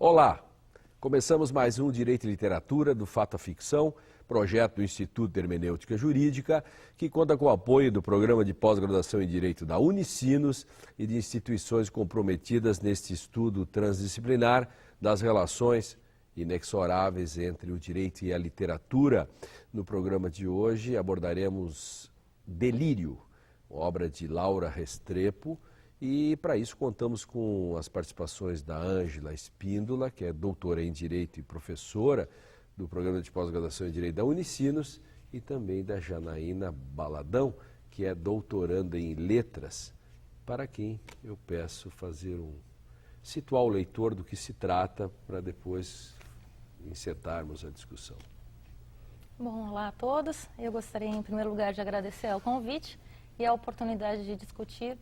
Olá! Começamos mais um Direito e Literatura, do Fato à Ficção, projeto do Instituto de Hermenêutica Jurídica, que conta com o apoio do Programa de Pós-Graduação em Direito da Unicinos e de instituições comprometidas neste estudo transdisciplinar das relações inexoráveis entre o direito e a literatura. No programa de hoje abordaremos Delírio, obra de Laura Restrepo, e para isso contamos com as participações da Ângela Espíndola, que é doutora em Direito e professora do Programa de Pós-Graduação em Direito da Unicinos, e também da Janaína Baladão, que é doutoranda em Letras, para quem eu peço situar o leitor do que se trata, para depois encetarmos a discussão. Bom, olá a todos. Eu gostaria, em primeiro lugar, de agradecer ao convite e a oportunidade de discutir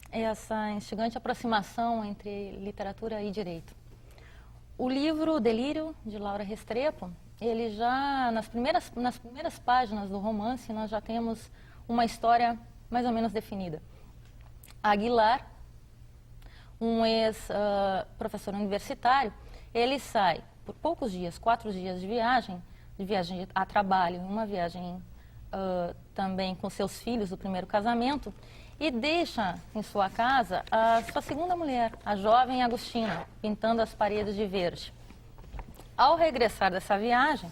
essa instigante aproximação entre literatura e direito. O livro Delírio, de Laura Restrepo, ele já, nas primeiras páginas do romance, nós já temos uma história mais ou menos definida. Aguilar, um ex-professor universitário, ele sai por poucos dias, 4 dias de viagem a trabalho, uma viagem também com seus filhos do primeiro casamento, e deixa em sua casa a sua segunda mulher, a jovem Agostina, pintando as paredes de verde. Ao regressar dessa viagem,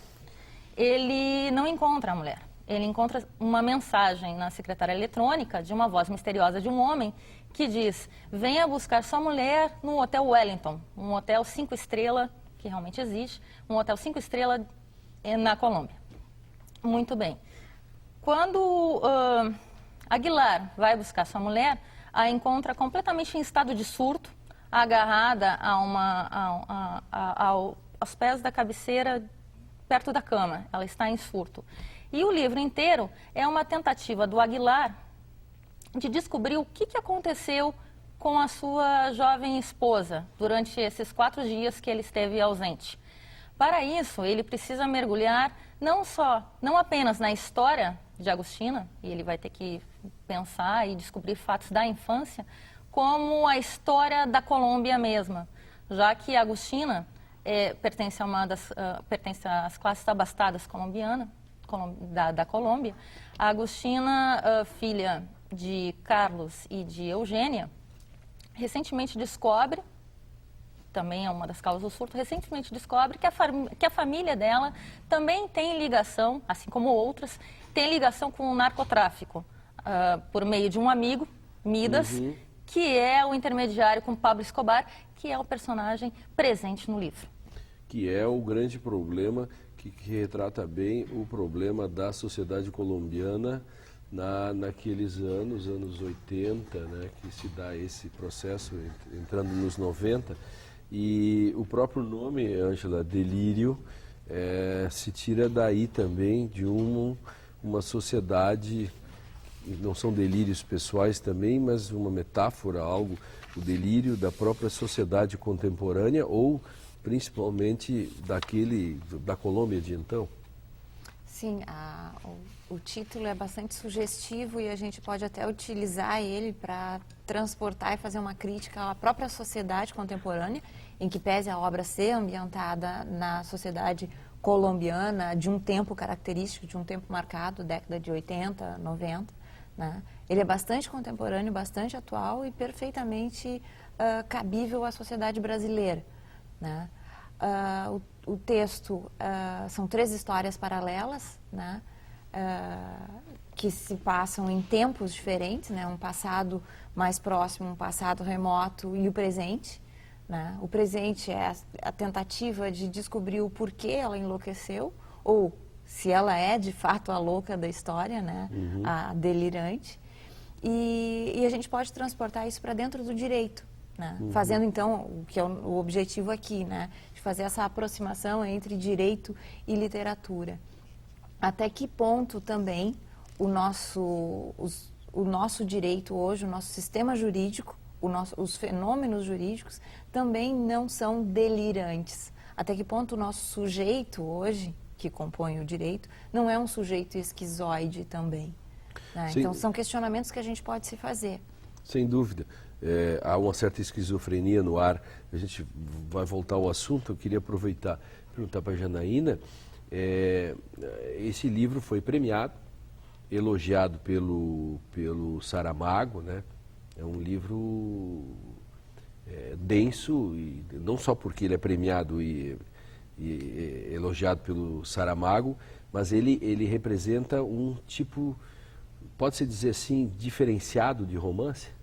ele não encontra a mulher. Ele encontra uma mensagem na secretária eletrônica de uma voz misteriosa de um homem que diz: venha buscar sua mulher no Hotel Wellington, um hotel 5 estrelas, que realmente existe, um hotel 5 estrelas na Colômbia. Muito bem. Quando Aguilar vai buscar sua mulher, a encontra completamente em estado de surto, agarrada aos pés da cabeceira, perto da cama. Ela está em surto. E o livro inteiro é uma tentativa do Aguilar de descobrir o que aconteceu com a sua jovem esposa durante esses 4 dias que ele esteve ausente. Para isso, ele precisa mergulhar não apenas na história de Agostina, e ele vai ter que pensar e descobrir fatos da infância, como a história da Colômbia mesma, já que Agostina pertence às classes abastadas da Colômbia. A Agostina, filha de Carlos e de Eugênia, recentemente descobre, também é uma das causas do surto, recentemente descobre que a família dela também tem ligação, assim como outras, tem ligação com o narcotráfico, por meio de um amigo, Midas, que é o intermediário com Pablo Escobar, que é o personagem presente no livro. Que é o grande problema que retrata bem o problema da sociedade colombiana naqueles anos 80, né, que se dá esse processo entrando nos 90. E o próprio nome, Ângela, Delírio, se tira daí também de uma sociedade, não são delírios pessoais também, mas uma metáfora, o delírio da própria sociedade contemporânea ou principalmente da Colômbia de então. Sim, o título é bastante sugestivo e a gente pode até utilizar ele para transportar e fazer uma crítica à própria sociedade contemporânea, em que pese a obra ser ambientada na sociedade colombiana de um tempo característico, de um tempo marcado, década de 80, 90, né? Ele é bastante contemporâneo, bastante atual e perfeitamente cabível à sociedade brasileira, né? O texto são 3 histórias paralelas, né, que se passam em tempos diferentes, né, um passado mais próximo, um passado remoto e o presente. Né? O presente é a tentativa de descobrir o porquê ela enlouqueceu, ou se ela é de fato a louca da história, né, a delirante. E a gente pode transportar isso para dentro do direito. Né? Fazendo então o que é o objetivo aqui, né? De fazer essa aproximação entre direito e literatura. Até que ponto também o nosso direito hoje, o nosso sistema jurídico, os fenômenos jurídicos também não são delirantes. Até que ponto o nosso sujeito hoje, que compõe o direito, não é um sujeito esquizoide também. Né? Então são questionamentos que a gente pode se fazer. Sem dúvida. Há uma certa esquizofrenia no ar. A gente vai voltar ao assunto. Eu queria aproveitar e perguntar para a Janaína. Esse livro foi premiado, elogiado pelo Saramago, né? É um livro denso, e não só porque ele é premiado e elogiado pelo Saramago, mas ele representa um tipo, pode-se dizer assim, diferenciado de romance?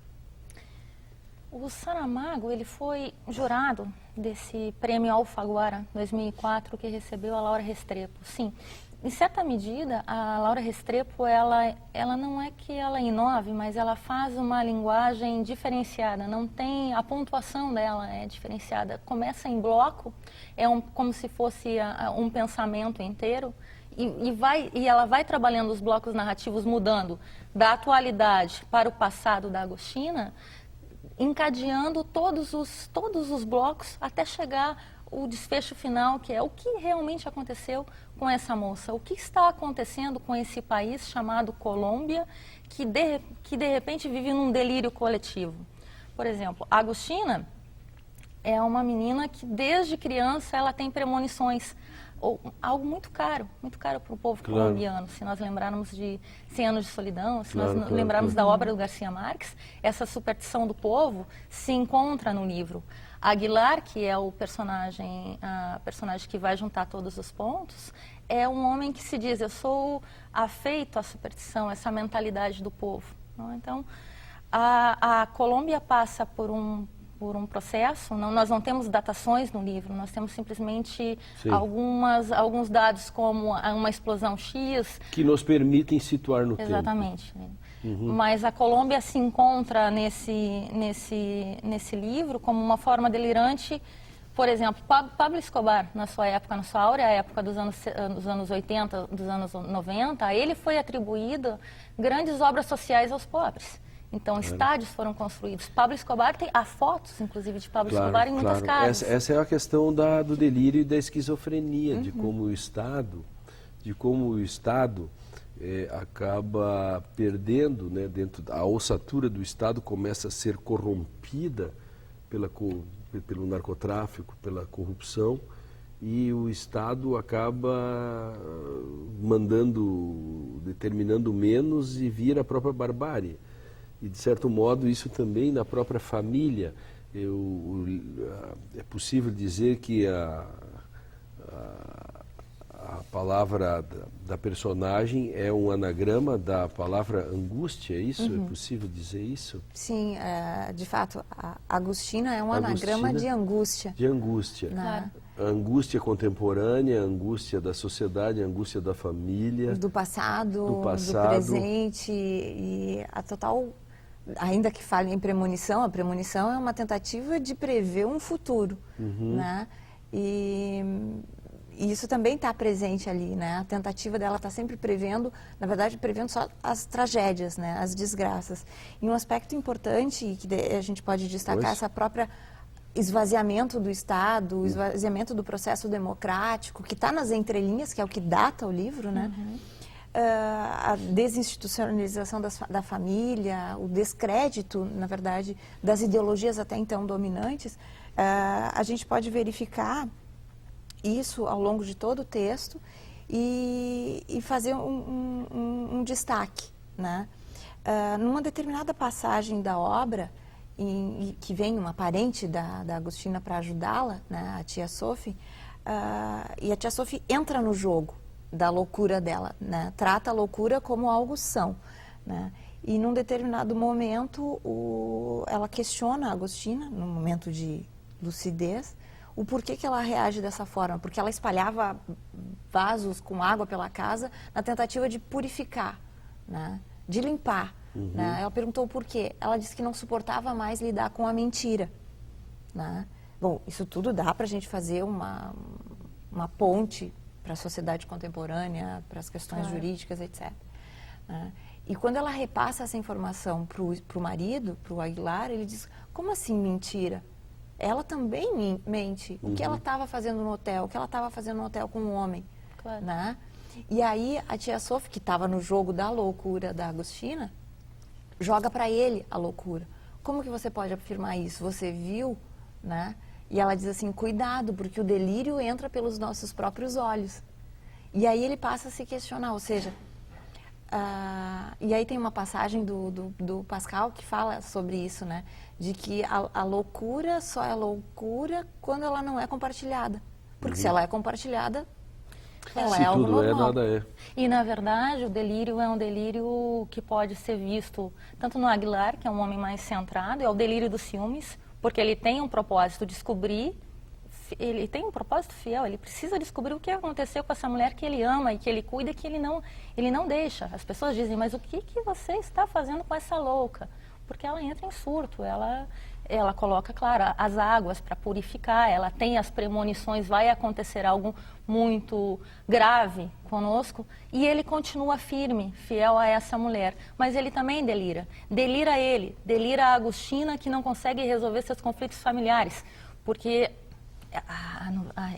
O Saramago, ele foi jurado desse prêmio Alfaguara 2004, que recebeu a Laura Restrepo. Sim, em certa medida, a Laura Restrepo, ela não é que ela inove, mas ela faz uma linguagem diferenciada. Não tem, a pontuação dela é diferenciada. Começa em bloco, como se fosse um pensamento inteiro, e ela vai trabalhando os blocos narrativos, mudando da atualidade para o passado da Agostina, encadeando todos os blocos até chegar o desfecho final, que é o que realmente aconteceu com essa moça. O que está acontecendo com esse país chamado Colômbia, que de repente vive num delírio coletivo. Por exemplo, a Agostina é uma menina que desde criança ela tem premonições, algo muito caro para o povo colombiano. Se nós lembrarmos de 100 Anos de Solidão, se nós lembrarmos da obra do Garcia Marques, essa superstição do povo se encontra no livro. Aguilar, que é a personagem que vai juntar todos os pontos, é um homem que se diz: eu sou afeito à superstição, essa mentalidade do povo. Então, a Colômbia passa por um processo. Nós não temos datações no livro, nós temos simplesmente alguns dados, como uma explosão X. Que nos permitem situar no tempo. Exatamente. Mas a Colômbia se encontra nesse livro como uma forma delirante. Por exemplo, Pablo Escobar, na sua áurea época dos anos 80, dos anos 90, a ele foi atribuída grandes obras sociais aos pobres. Então, estádios foram construídos. Pablo Escobar há fotos, inclusive, de Pablo Escobar em muitas casas. Essa é a questão do delírio e da esquizofrenia, de como o Estado acaba perdendo, né, a ossatura do Estado começa a ser corrompida pelo narcotráfico, pela corrupção, e o Estado acaba determinando menos e vira a própria barbárie. E, de certo modo, isso também na própria família. É possível dizer que a palavra da personagem é um anagrama da palavra angústia, é isso? É possível dizer isso? Sim, de fato, a Agostina é um anagrama de angústia. De angústia. Claro. A angústia contemporânea, a angústia da sociedade, a angústia da família. Do passado, do presente, e a total... Ainda que fale em premonição, a premonição é uma tentativa de prever um futuro, né? E isso também está presente ali, né? A tentativa dela está sempre prevendo, na verdade, prevendo só as tragédias, né? As desgraças. E um aspecto importante que a gente pode destacar, essa própria esvaziamento do Estado, o esvaziamento do processo democrático, que está nas entrelinhas, que é o que data o livro, né? A desinstitucionalização da família, o descrédito, na verdade, das ideologias até então dominantes, a gente pode verificar isso ao longo de todo o texto e fazer um destaque, né? Numa determinada passagem da obra, que vem uma parente da Agostina para ajudá-la, né, a tia Sophie, e a tia Sophie entra no jogo da loucura dela, né? Trata a loucura como algo são, né? E num determinado momento ela questiona a Agostina, num momento de lucidez, o porquê que ela reage dessa forma, porque ela espalhava vasos com água pela casa na tentativa de purificar, né? De limpar, né? Ela perguntou o porquê, ela disse que não suportava mais lidar com a mentira, né? Bom, isso tudo dá para a gente fazer uma ponte para a sociedade contemporânea, para as questões jurídicas, etc. E quando ela repassa essa informação para o marido, para o Aguilar, ele diz: como assim mentira? Ela também mente. O que ela estava fazendo no hotel? O que ela estava fazendo no hotel com um homem? Claro. Né? E aí a tia Sophie, que estava no jogo da loucura da Agostina, joga para ele a loucura. Como que você pode afirmar isso? Você viu, né? E ela diz assim, cuidado, porque o delírio entra pelos nossos próprios olhos. E aí ele passa a se questionar, ou seja, e aí tem uma passagem do Pascal que fala sobre isso, né? De que a loucura só é loucura quando ela não é compartilhada. Porque se ela é compartilhada, ela Se é algo tudo normal. nada é. E, na verdade, o delírio é um delírio que pode ser visto tanto no Aguilar, que é um homem mais centrado, é o delírio dos ciúmes, porque ele tem um propósito de descobrir, ele tem um propósito fiel, ele precisa descobrir o que aconteceu com essa mulher que ele ama e que ele cuida e que ele não deixa. As pessoas dizem, mas o que você está fazendo com essa louca? Porque ela entra em surto, ela coloca, claro, as águas para purificar, ela tem as premonições, vai acontecer algo muito grave conosco, e ele continua firme, fiel a essa mulher. Mas ele também delira. Delira a Agostina, que não consegue resolver seus conflitos familiares, porque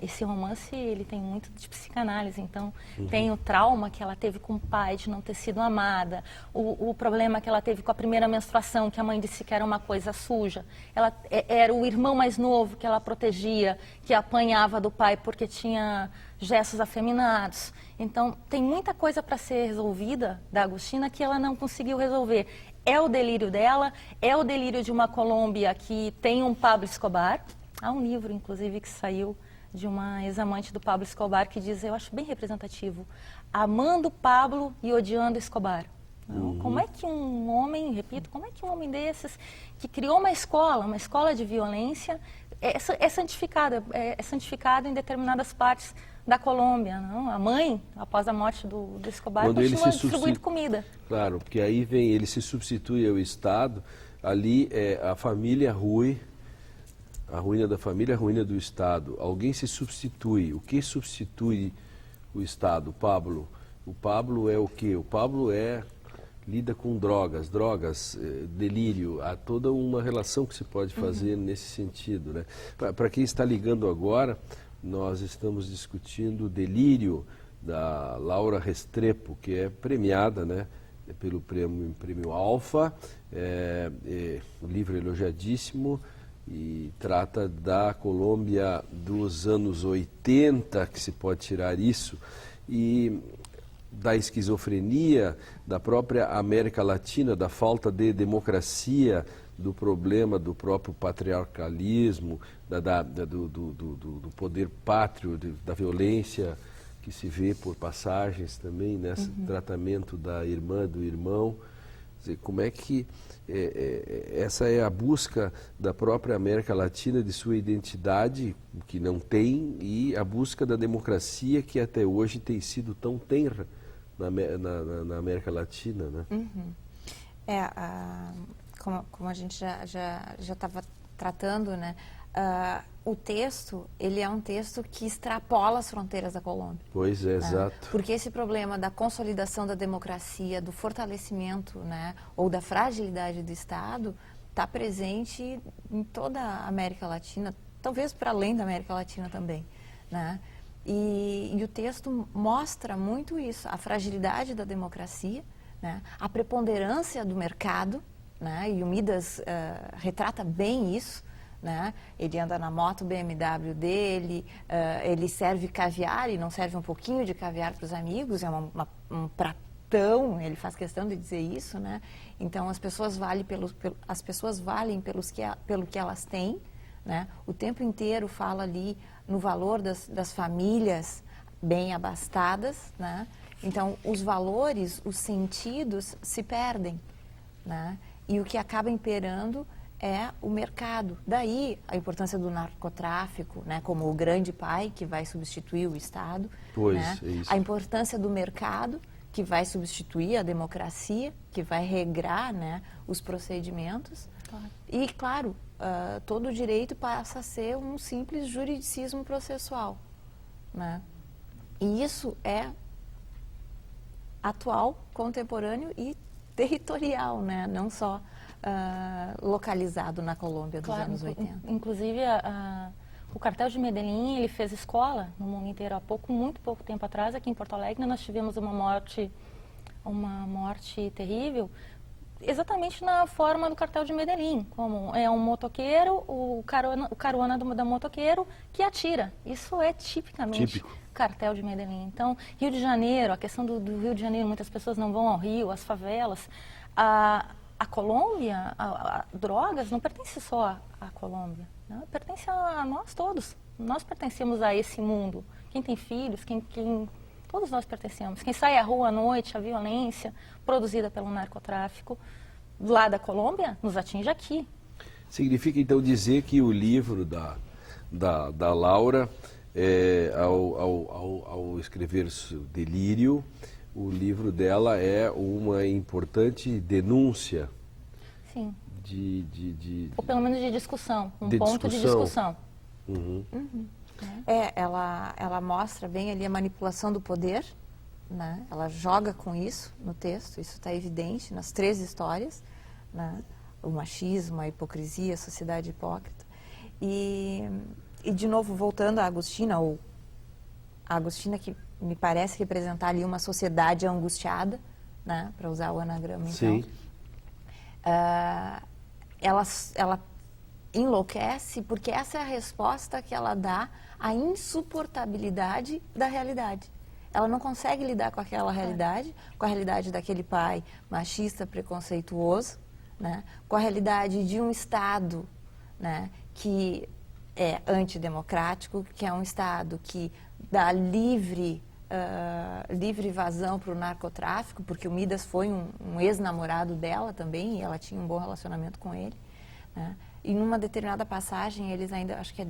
esse romance ele tem muito de psicanálise, então tem o trauma que ela teve com o pai de não ter sido amada, o problema que ela teve com a primeira menstruação, que a mãe disse que era uma coisa suja, era o irmão mais novo que ela protegia, que apanhava do pai porque tinha gestos afeminados. Então tem muita coisa para ser resolvida da Agostina que ela não conseguiu resolver. É o delírio dela, é o delírio de uma Colômbia que tem um Pablo Escobar. Há um livro, inclusive, que saiu de uma ex-amante do Pablo Escobar que diz, eu acho bem representativo, amando Pablo e odiando Escobar. Como é que um homem, repito, como é que um homem desses, que criou uma escola de violência, é santificado em determinadas partes da Colômbia, não? A mãe, após a morte do Escobar, Quando continua distribuindo comida. Claro, porque aí ele se substitui ao Estado, ali a família rui, a ruína da família, a ruína do Estado. Alguém se substitui. O que substitui o Estado? O Pablo é o quê? O Pablo lida com drogas, delírio. Há toda uma relação que se pode fazer nesse sentido, né? Para quem está ligando agora, nós estamos discutindo o Delírio, da Laura Restrepo, que é premiada, né, pelo prêmio Alfa, um livro elogiadíssimo, e trata da Colômbia dos anos 80, que se pode tirar isso, e da esquizofrenia, da própria América Latina, da falta de democracia, do problema do próprio patriarcalismo, do poder pátrio, da violência que se vê por passagens também nesse tratamento da irmã, do irmão. Quer dizer, como é que essa é a busca da própria América Latina de sua identidade, que não tem, e a busca da democracia que até hoje tem sido tão tenra na América Latina, né? Como a gente já estava tratando, né? O texto, ele é um texto que extrapola as fronteiras da Colômbia. Pois é, exato. Porque esse problema da consolidação da democracia, do fortalecimento, né, ou da fragilidade do Estado, está presente em toda a América Latina, talvez para além da América Latina também, né? E o texto mostra muito isso, a fragilidade da democracia, né, a preponderância do mercado, né, e o Midas retrata bem isso. Né? Ele anda na moto BMW dele, ele serve caviar e não serve um pouquinho de caviar para os amigos, é um pratão, ele faz questão de dizer isso, né? Então as pessoas valem pelo que elas têm, né? O tempo inteiro fala ali no valor das famílias bem abastadas, né? Então os valores, os sentidos se perdem, né? E o que acaba imperando é o mercado. Daí a importância do narcotráfico, né, como o grande pai que vai substituir o Estado. Pois, né? é isso. A importância do mercado que vai substituir a democracia, que vai regrar, né, os procedimentos. Claro. E, claro, todo o direito passa a ser um simples juridicismo processual. Né? E isso é atual, contemporâneo e territorial, né? Não só localizado na Colômbia dos anos 80. Inclusive, o cartel de Medellín, ele fez escola no mundo inteiro há muito pouco tempo atrás. Aqui em Porto Alegre nós tivemos uma morte terrível exatamente na forma do cartel de Medellín, como é um motoqueiro, o caruana da motoqueiro que atira. Isso é tipicamente Típico. cartel de Medellín. Então, Rio de Janeiro, a questão do Rio de Janeiro, muitas pessoas não vão ao Rio, as favelas. A Colômbia, a drogas, não pertence só à Colômbia, né? Pertence a nós todos. Nós pertencemos a esse mundo. Quem tem filhos, todos nós pertencemos. Quem sai à rua à noite, a violência produzida pelo narcotráfico lá da Colômbia nos atinge aqui. Significa então dizer que o livro da Laura, ao escrever Delírio, o livro dela é uma importante denúncia. Sim. Ou Ou pelo menos de discussão, de ponto de discussão. Uhum. Ela mostra bem ali a manipulação do poder, né? Ela joga com isso no texto, isso está evidente nas 3 histórias, né? O machismo, a hipocrisia, a sociedade hipócrita. E de novo, voltando a Agostina que me parece representar ali uma sociedade angustiada, né? Para usar o anagrama, então. Sim. Ela enlouquece porque essa é a resposta que ela dá à insuportabilidade da realidade. Ela não consegue lidar com aquela realidade, com a realidade daquele pai machista, preconceituoso, né? Com a realidade de um Estado, né? Que é antidemocrático, que é um Estado que dá livre vazão para o narcotráfico, porque o Midas foi um ex-namorado dela também, e ela tinha um bom relacionamento com ele, né? E numa determinada passagem, eles ainda, acho que é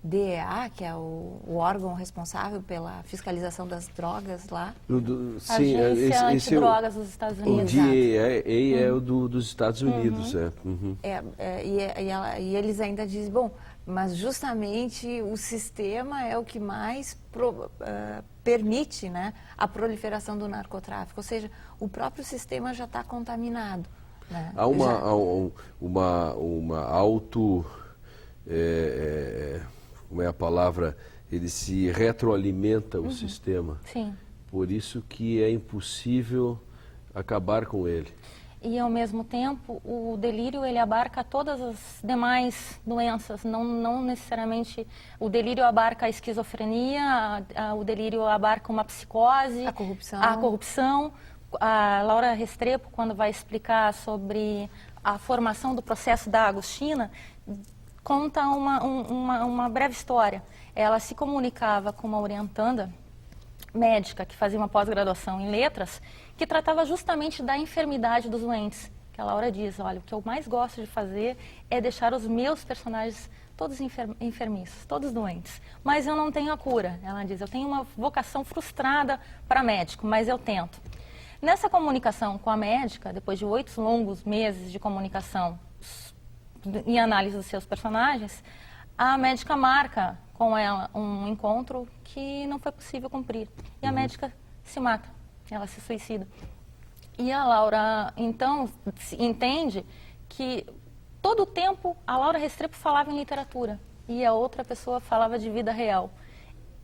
DEA, que é o órgão responsável pela fiscalização das drogas lá. Sim, Agência Antidrogas dos Estados O Unidos. DEA é o dos Estados Unidos. Uhum. E eles ainda dizem, bom, mas justamente o sistema é o que mais permite, né, a proliferação do narcotráfico. Ou seja, o próprio sistema já está contaminado. Né? Há uma auto... como é a palavra? Ele se retroalimenta o sistema. Sim. Por isso que é impossível acabar com ele. E, ao mesmo tempo, o delírio, ele abarca todas as demais doenças, não necessariamente... O delírio abarca a esquizofrenia, o delírio abarca uma psicose... A corrupção. A Laura Restrepo, quando vai explicar sobre a formação do processo da Agostina, conta uma breve história. Ela se comunicava com uma orientanda médica que fazia uma pós-graduação em letras, que tratava justamente da enfermidade dos doentes. Que a Laura diz, olha, o que eu mais gosto de fazer é deixar os meus personagens todos enfermiços, todos doentes. Mas eu não tenho a cura. Ela diz, eu tenho uma vocação frustrada para médico, mas eu tento. Nessa comunicação com a médica, depois de 8 longos meses de comunicação em análise dos seus personagens, a médica marca com ela um encontro que não foi possível cumprir. E a médica se mata, ela se suicida. E a Laura, então, entende que todo o tempo a Laura Restrepo falava em literatura e a outra pessoa falava de vida real.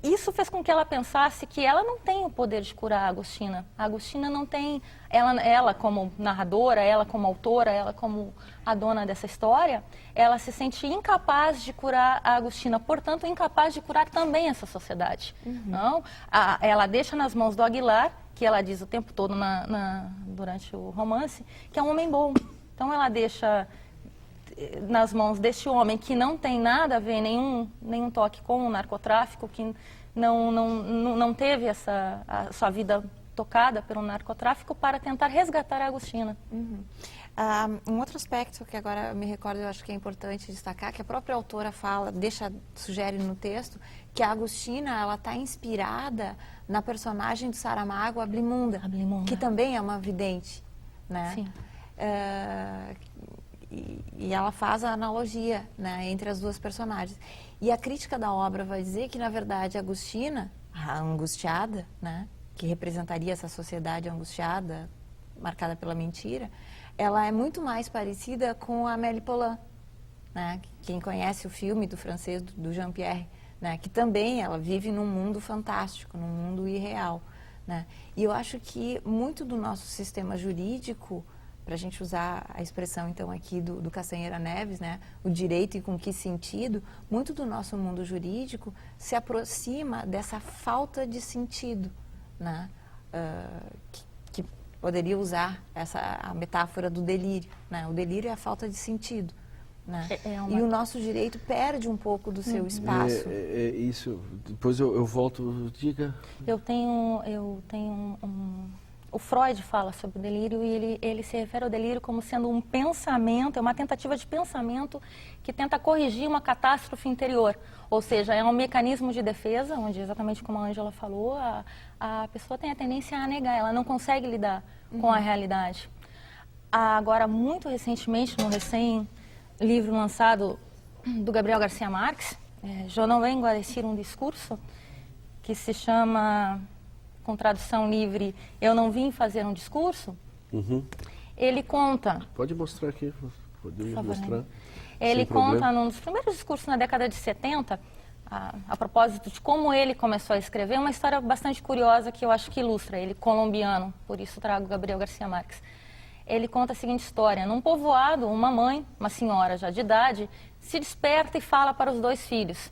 Isso fez com que ela pensasse que ela não tem o poder de curar a Agostina. A Agostina não tem, ela como narradora, ela como autora, ela como a dona dessa história, ela se sente incapaz de curar a Agostina, portanto, incapaz de curar também essa sociedade. Não? Ela deixa nas mãos do Aguilar, que ela diz o tempo todo durante o romance, que é um homem bom. Então, ela deixa nas mãos deste homem que não tem nada a ver, nenhum toque com o narcotráfico, que não teve a sua vida tocada pelo narcotráfico, para tentar resgatar a Agostina. Um outro aspecto que agora me recordo, eu acho que é importante destacar, que a própria autora sugere no texto, que a Agostina, ela está inspirada na personagem do Saramago, a Blimunda, que também é uma vidente, né? Sim. E ela faz a analogia, né, entre as duas personagens. E a crítica da obra vai dizer que, na verdade, a Agostina, a angustiada, né, que representaria essa sociedade angustiada, marcada pela mentira, ela é muito mais parecida com a Amélie Poulain, né? Quem conhece o filme do francês, do Jean-Pierre, né? Que também ela vive num mundo fantástico, num mundo irreal, né? E eu acho que muito do nosso sistema jurídico, para a gente usar a expressão então aqui do Castanheira Neves, né, o direito e com que sentido, muito do nosso mundo jurídico se aproxima dessa falta de sentido, né, que poderia usar a metáfora do delírio, né, o delírio é a falta de sentido. Né? E o nosso direito perde um pouco do seu espaço. Isso. Depois eu volto, diga. O Freud fala sobre o delírio e ele se refere ao delírio como sendo um pensamento, é uma tentativa de pensamento que tenta corrigir uma catástrofe interior. Ou seja, é um mecanismo de defesa, onde, exatamente como a Ângela falou, a pessoa tem a tendência a negar, ela não consegue lidar com a realidade. Agora, muito recentemente, no livro lançado do Gabriel Garcia Marques, Eu não vengo a decir um discurso, que se chama, com tradução livre, Eu não vim fazer um discurso. Ele conta... Pode mostrar aqui, podemos mostrar. Ele conta num dos primeiros discursos na década de 70, a propósito de como ele começou a escrever, uma história bastante curiosa que eu acho que ilustra, ele colombiano, por isso trago Gabriel Garcia Marques. Ele conta a seguinte história: num povoado, uma mãe, uma senhora já de idade, se desperta e fala para os dois filhos: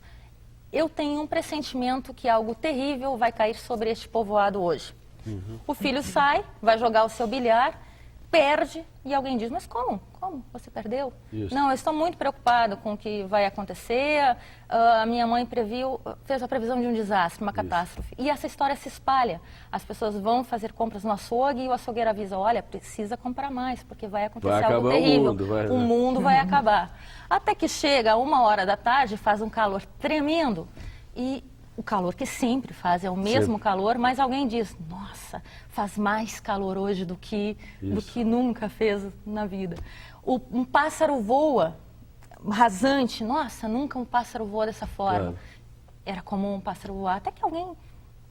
eu tenho um pressentimento que algo terrível vai cair sobre este povoado hoje. O filho sai, vai jogar o seu bilhar, perde, e alguém diz: mas como? Como? Você perdeu? Isso. Não, eu estou muito preocupado com o que vai acontecer. A minha mãe fez a previsão de um desastre, uma catástrofe. E essa história se espalha. As pessoas vão fazer compras no açougue e o açougueiro avisa: olha, precisa comprar mais, porque vai acontecer algo terrível. O mundo vai acabar. Até que chega 1h da tarde, faz um calor tremendo. E o calor que sempre faz é o mesmo calor, mas alguém diz: nossa, faz mais calor hoje do que nunca fez na vida. Um pássaro voa rasante, nossa, nunca um pássaro voa dessa forma. Era comum um pássaro voar, até que alguém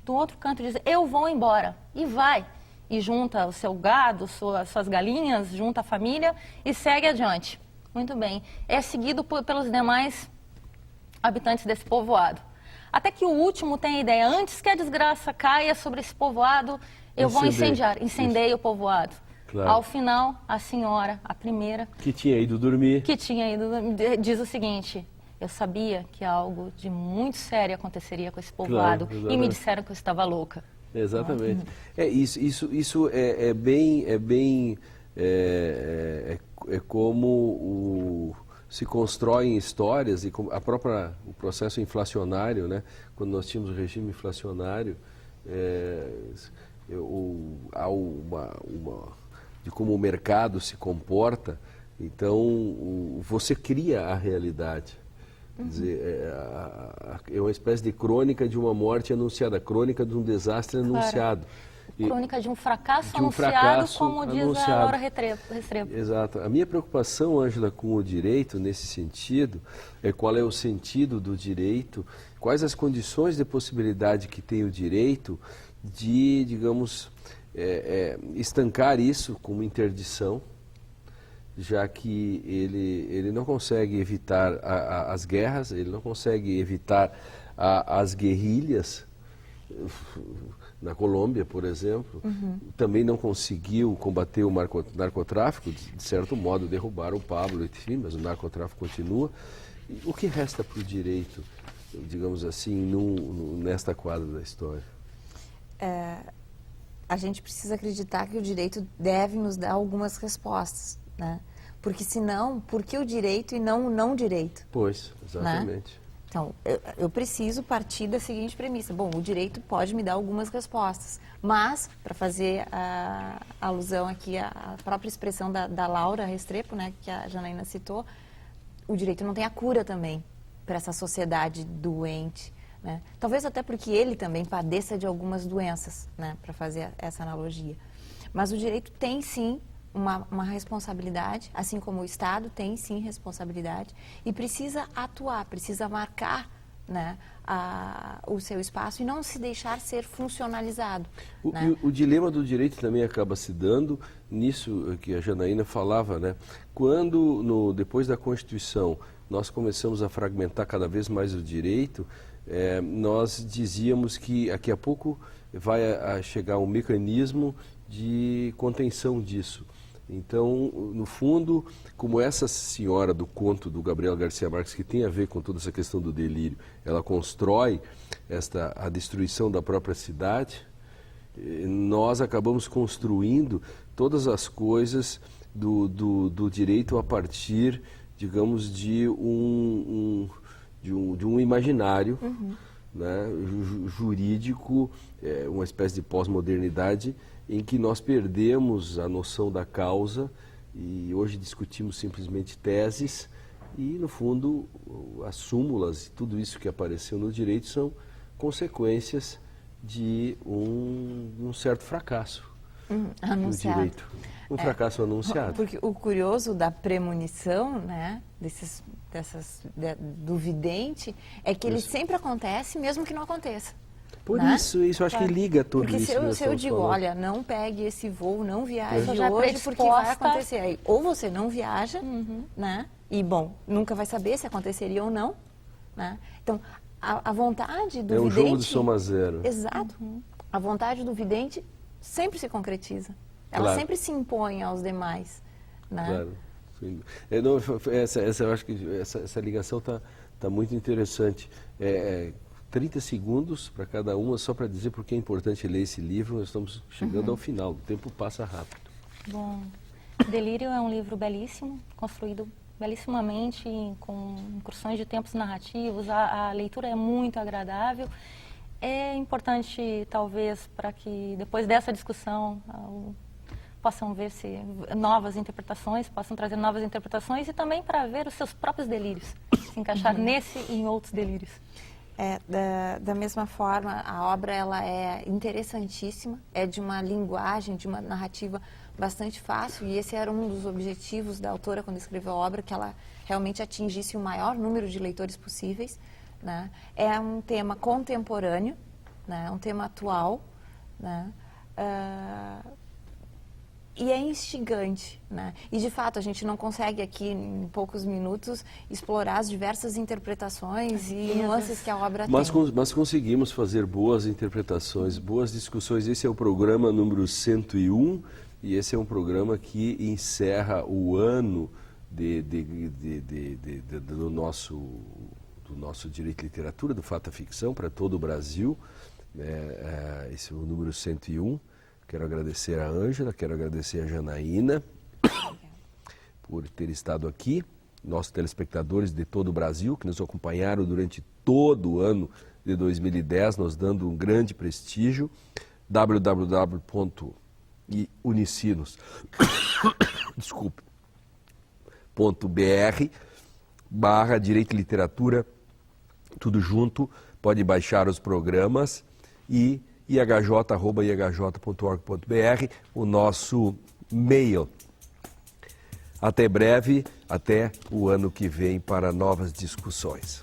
do outro canto diz: eu vou embora, e vai. E junta o seu gado, suas galinhas, junta a família e segue adiante. Muito bem, é seguido pelos demais habitantes desse povoado. Até que o último tem a ideia: antes que a desgraça caia sobre esse povoado, eu vou incendiar. Incendeia o povoado. Claro. Ao final, a senhora, a primeira... Que tinha ido dormir. Diz o seguinte: eu sabia que algo de muito sério aconteceria com esse povoado, e me disseram que eu estava louca. Exatamente. Isso é como se constroem histórias, e o processo inflacionário, né? Quando nós tínhamos o regime inflacionário, há de como o mercado se comporta. Então você cria a realidade. Quer dizer, é uma espécie de crônica de uma morte anunciada, crônica de um desastre anunciado. Crônica de um fracasso anunciado, como diz a Laura Restrepo. Exato. A minha preocupação, Ângela, com o direito, nesse sentido, é qual é o sentido do direito, quais as condições de possibilidade que tem o direito de, digamos, estancar isso como interdição, já que ele não consegue evitar as guerras, ele não consegue evitar as guerrilhas. Na Colômbia, por exemplo, também não conseguiu combater o narcotráfico, de certo modo derrubaram o Pablo, enfim, mas o narcotráfico continua. E o que resta para o direito, digamos assim, nesta quadra da história? A gente precisa acreditar que o direito deve nos dar algumas respostas, né? Porque senão, por que o direito e não o não direito? Pois, exatamente. Né? Então, eu preciso partir da seguinte premissa: bom, o direito pode me dar algumas respostas, mas, para fazer a alusão aqui à própria expressão da Laura Restrepo, né, que a Janaína citou, o direito não tem a cura também para essa sociedade doente, né? Talvez até porque ele também padeça de algumas doenças, né, para fazer essa analogia. Mas o direito tem sim uma responsabilidade, assim como o Estado tem sim responsabilidade, e precisa atuar, precisa marcar, né, o seu espaço e não se deixar ser funcionalizado. Né? O dilema do direito também acaba se dando nisso que a Janaína falava, né? Quando, depois da Constituição, nós começamos a fragmentar cada vez mais o direito, nós dizíamos que daqui a pouco vai chegar um mecanismo de contenção disso. Então, no fundo, como essa senhora do conto do Gabriel Garcia Marques, que tem a ver com toda essa questão do delírio, ela constrói a destruição da própria cidade, nós acabamos construindo todas as coisas do direito a partir, digamos, de um imaginário, né, jurídico, uma espécie de pós-modernidade, em que nós perdemos a noção da causa e hoje discutimos simplesmente teses e, no fundo, as súmulas e tudo isso que apareceu no direito são consequências de um certo fracasso no direito. Um fracasso anunciado. Porque o curioso da premonição, né, do vidente, é que ele sempre acontece mesmo que não aconteça. Por né? isso eu acho que liga tudo porque isso. Porque se eu digo, olha, não pegue esse voo, não viaje hoje, porque vai acontecer. Aí, ou você não viaja, né? E, bom, nunca vai saber se aconteceria ou não, né? Então, a vontade do vidente... É um jogo de soma zero. Exato. A vontade do vidente sempre se concretiza. Ela sempre se impõe aos demais, né? Claro. Eu acho que essa ligação está muito interessante. 30 segundos para cada uma, só para dizer porque é importante ler esse livro. Nós estamos chegando ao final, o tempo passa rápido. Bom, Delírio é um livro belíssimo, construído belíssimamente, com incursões de tempos narrativos. A leitura é muito agradável. É importante, talvez, para que depois dessa discussão possam ver se novas interpretações, possam trazer novas interpretações e também para ver os seus próprios delírios, se encaixar nesse e em outros delírios. Da mesma forma, a obra ela é interessantíssima, é de uma linguagem, de uma narrativa bastante fácil, e esse era um dos objetivos da autora quando escreveu a obra, que ela realmente atingisse o maior número de leitores possíveis, né? É um tema contemporâneo, né? Um tema atual, né? E é instigante, né? E, de fato, a gente não consegue aqui, em poucos minutos, explorar as diversas interpretações e nuances que a obra tem. Mas conseguimos fazer boas interpretações, boas discussões. Esse é o programa número 101 e esse é um programa que encerra o ano do nosso Direito e Literatura, do Fato à Ficção, para todo o Brasil. Esse é o número 101. Quero agradecer a Ângela, quero agradecer a Janaína por ter estado aqui, nossos telespectadores de todo o Brasil, que nos acompanharam durante todo o ano de 2010, nos dando um grande prestígio. www.unicinos.br/Direito e Literatura, tudo junto, pode baixar os programas e ihj.org.br, o nosso mail. Até breve, até o ano que vem para novas discussões.